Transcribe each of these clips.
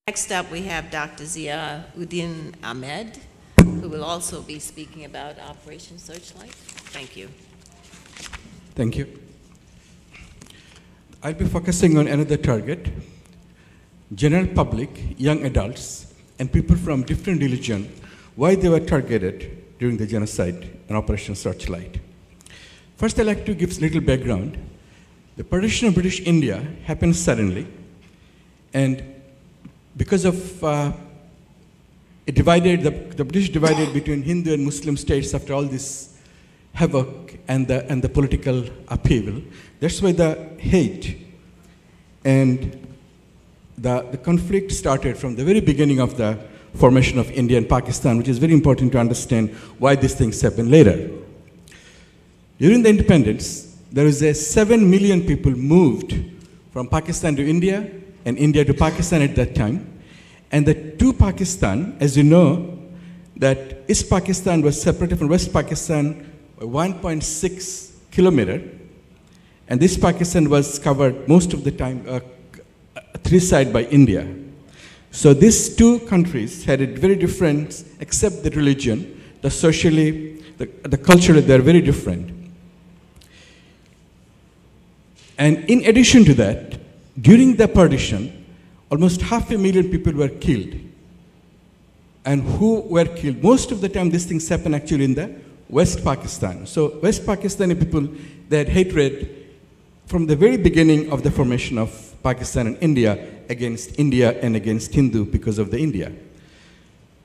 Next up, we have Dr. Zia Uddin Ahmed, who will also be speaking about Operation Searchlight. Thank you. Thank you. I'll be focusing on another target: general public, young adults, and people from different religions, why they were targeted during the genocide and Operation Searchlight. First, I'd like to give a little background. The partition of British India happened suddenly, and because of the British divided between Hindu and Muslim states after all this havoc and the political upheaval. That's why the hate and the conflict started from the very beginning of the formation of India and Pakistan, which is very important to understand why these things happened later. During the independence, there was 7 million people moved from Pakistan to India and India to Pakistan at that time. And the two Pakistan, as you know, that East Pakistan was separated from West Pakistan by 1.6 kilometer, and this Pakistan was covered most of the time three sides by India. So these two countries had a very different, except the religion, the socially, the culturally, they're very different. And in addition to that, during the partition, almost 500,000 people were killed. And who were killed? Most of the time, these things happen actually in the West Pakistan. So West Pakistani people, they had hatred from the very beginning of the formation of Pakistan and India against India and against Hindu because of the India.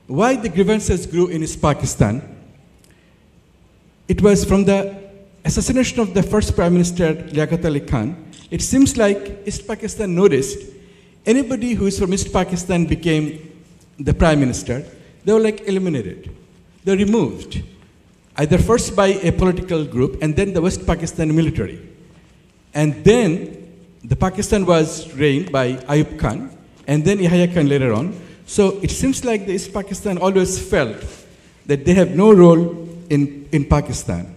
Why the grievances grew in East Pakistan? It was from the assassination of the first Prime Minister, Liaquat Ali Khan. It seems like East Pakistan noticed anybody who is from East Pakistan became the Prime Minister, they were like eliminated. They were removed, either first by a political group and then the West Pakistan military. And then the Pakistan was reigned by Ayub Khan and then Yahya Khan later on. So it seems like the East Pakistan always felt that they have no role in Pakistan.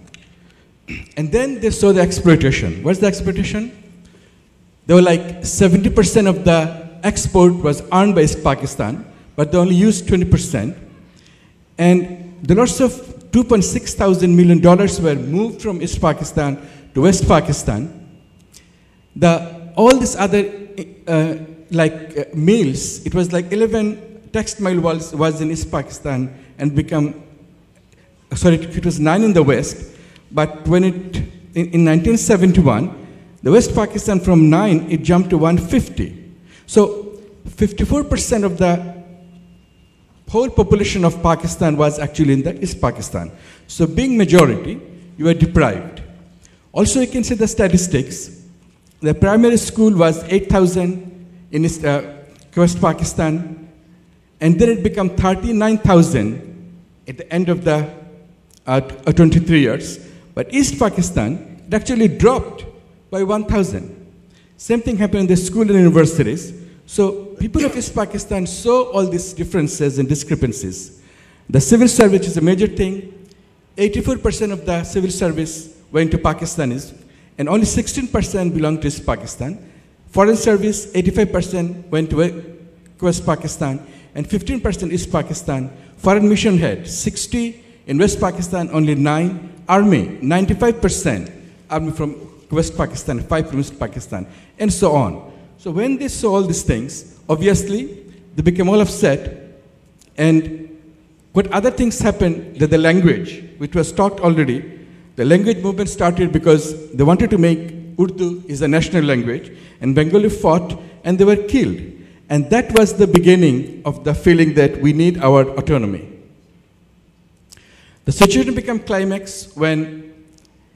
And then they saw the exploitation. What's the exploitation? They were like 70% of the export was earned by East Pakistan, but they only used 20%. And the lots of $2.6 thousand million were moved from East Pakistan to West Pakistan. All these other mills, it was like 11 textile was in East Pakistan and it was 9 in the West. But when in 1971, the West Pakistan from 9, it jumped to 150. So 54% of the whole population of Pakistan was actually in the East Pakistan. So being majority, you were deprived. Also, you can see the statistics. The primary school was 8,000 in West Pakistan, and then it became 39,000 at the end of the 23 years. But East Pakistan, it actually dropped by 1,000. Same thing happened in the school and universities. So people of East Pakistan saw all these differences and discrepancies. The civil service is a major thing. 84% of the civil service went to Pakistanis, and only 16% belonged to East Pakistan. Foreign service, 85% went to West Pakistan, and 15% East Pakistan. Foreign mission had 60 in West Pakistan, only 9. Army, 95% army from West Pakistan, 5 from East Pakistan, and so on. So when they saw all these things, obviously, they became all upset. And what other things happened, that the language, which was talked already, the language movement started because they wanted to make Urdu is a national language, and Bengali fought, and they were killed. And that was the beginning of the feeling that we need our autonomy. The situation became climax when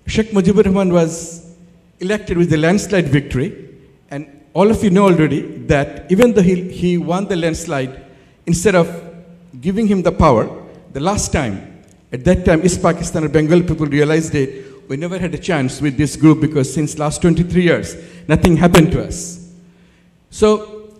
Sheikh Mujibur Rahman was elected with a landslide victory. And all of you know already that even though he won the landslide, instead of giving him the power, the last time, at that time, East Pakistan or Bengal people realized it, we never had a chance with this group because since last 23 years, nothing happened to us. So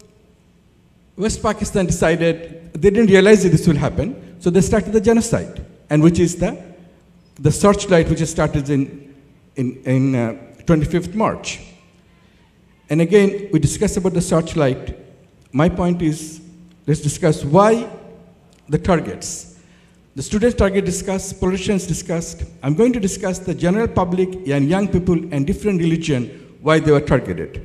West Pakistan decided, they didn't realize that this will happen, so they started the genocide. And which is the Searchlight, which started in 25th March. And again, we discussed about the Searchlight. My point is, let's discuss why the targets. The students target discussed, politicians discussed. I'm going to discuss the general public and young people and different religion, why they were targeted.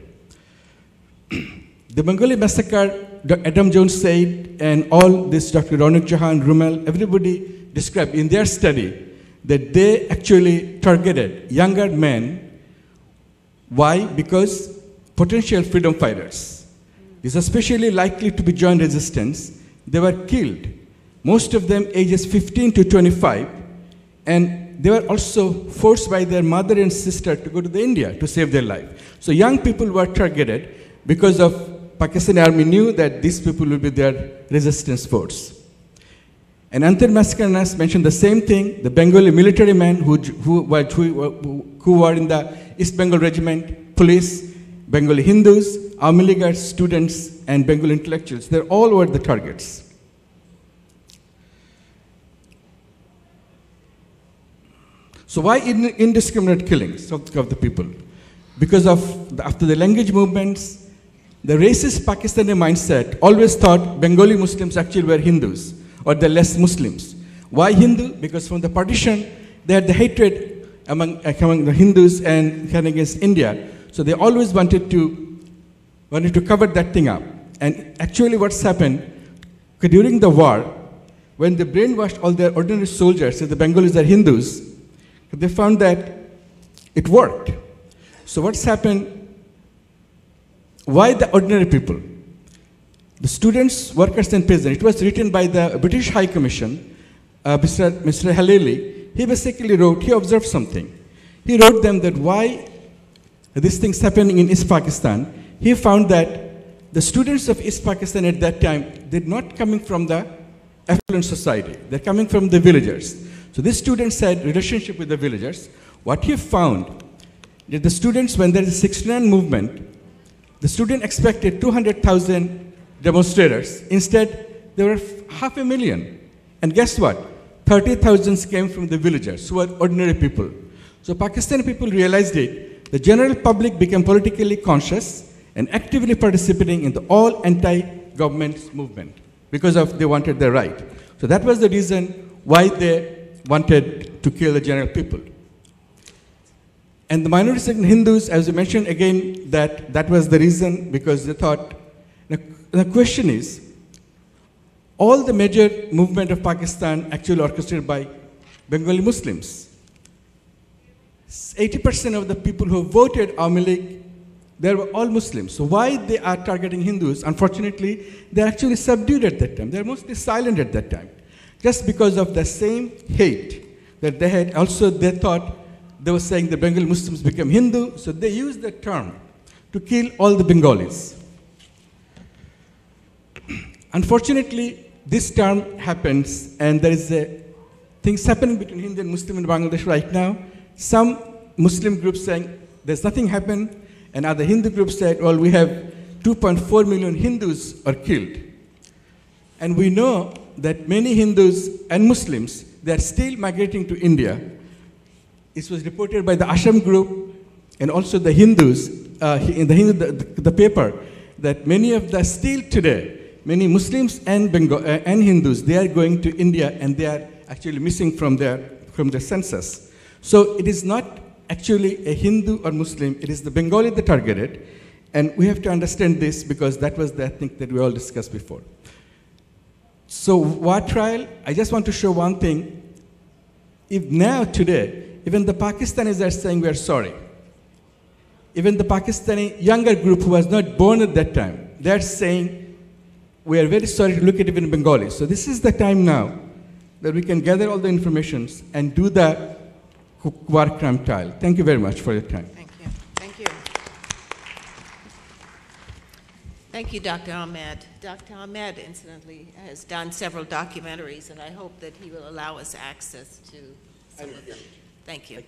The Bengali massacre, Adam Jones said, and all this, Dr. Ronak Jahan, Rumel, everybody described in their study that they actually targeted younger men. Why? Because potential freedom fighters. These are especially likely to be join resistance. They were killed, most of them ages 15 to 25, and they were also forced by their mother and sister to go to India to save their life. So young people were targeted because of Pakistani army knew that these people will be their resistance force. And Antar Maskananas mentioned the same thing. The Bengali military men who were in the East Bengal Regiment, police, Bengali Hindus, Army Leaguers, students, and Bengali intellectuals. They all were the targets. So why indiscriminate killings of the people? Because after the language movements, the racist Pakistani mindset always thought Bengali Muslims actually were Hindus or the less Muslims. Why Hindu? Because from the partition, they had the hatred among the Hindus and against India. So they always wanted to cover that thing up. And actually what's happened, during the war, when they brainwashed all their ordinary soldiers, so the Bengalis are Hindus, they found that it worked. So what's happened? Why the ordinary people? The students, workers, and peasants. It was written by the British High Commission, Mr. Halili. He basically wrote, he observed something. He wrote them that why these things happening in East Pakistan. He found that the students of East Pakistan at that time, they're not coming from the affluent society. They're coming from the villagers. So this students had relationship with the villagers. What he found, that the students, when there is a 69 movement, the student expected 200,000 demonstrators. Instead, there were 500,000. And guess what? 30,000 came from the villagers, who were ordinary people. So Pakistani people realized it. The general public became politically conscious and actively participating in the all anti-government movement because they wanted their right. So that was the reason why they wanted to kill the general people. And the minority segment Hindus, as you mentioned again, that was the reason, because they thought, the question is, all the major movement of Pakistan actually orchestrated by Bengali Muslims. 80% of the people who voted Army League, they were all Muslims. So why they are targeting Hindus? Unfortunately, they're actually subdued at that time. They're mostly silent at that time. Just because of the same hate that they had, also they thought, they were saying the Bengali Muslims became Hindu, so they used the term to kill all the Bengalis. Unfortunately, this term happens, and there is things happening between Hindu and Muslim in Bangladesh right now. Some Muslim groups saying there's nothing happened, and other Hindu groups said, well, we have 2.4 million Hindus are killed. And we know that many Hindus and Muslims, they are still migrating to India. It was reported by the Ashram group and also the Hindus in the paper that many of the still today, many Muslims and Hindus, they are going to India and they are actually missing from their census. So it is not actually a Hindu or Muslim, it is the Bengali that targeted. And we have to understand this because that was the thing that we all discussed before. So war trial, I just want to show one thing. If now, today, even the Pakistanis are saying we are sorry. Even the Pakistani younger group who was not born at that time, they are saying we are very sorry to look at even Bengali. So this is the time now that we can gather all the information and do the war crime trial. Thank you very much for your time. Thank you. Thank you. Thank you, Dr. Ahmed. Dr. Ahmed, incidentally, has done several documentaries, and I hope that he will allow us access to some of them. Thank you.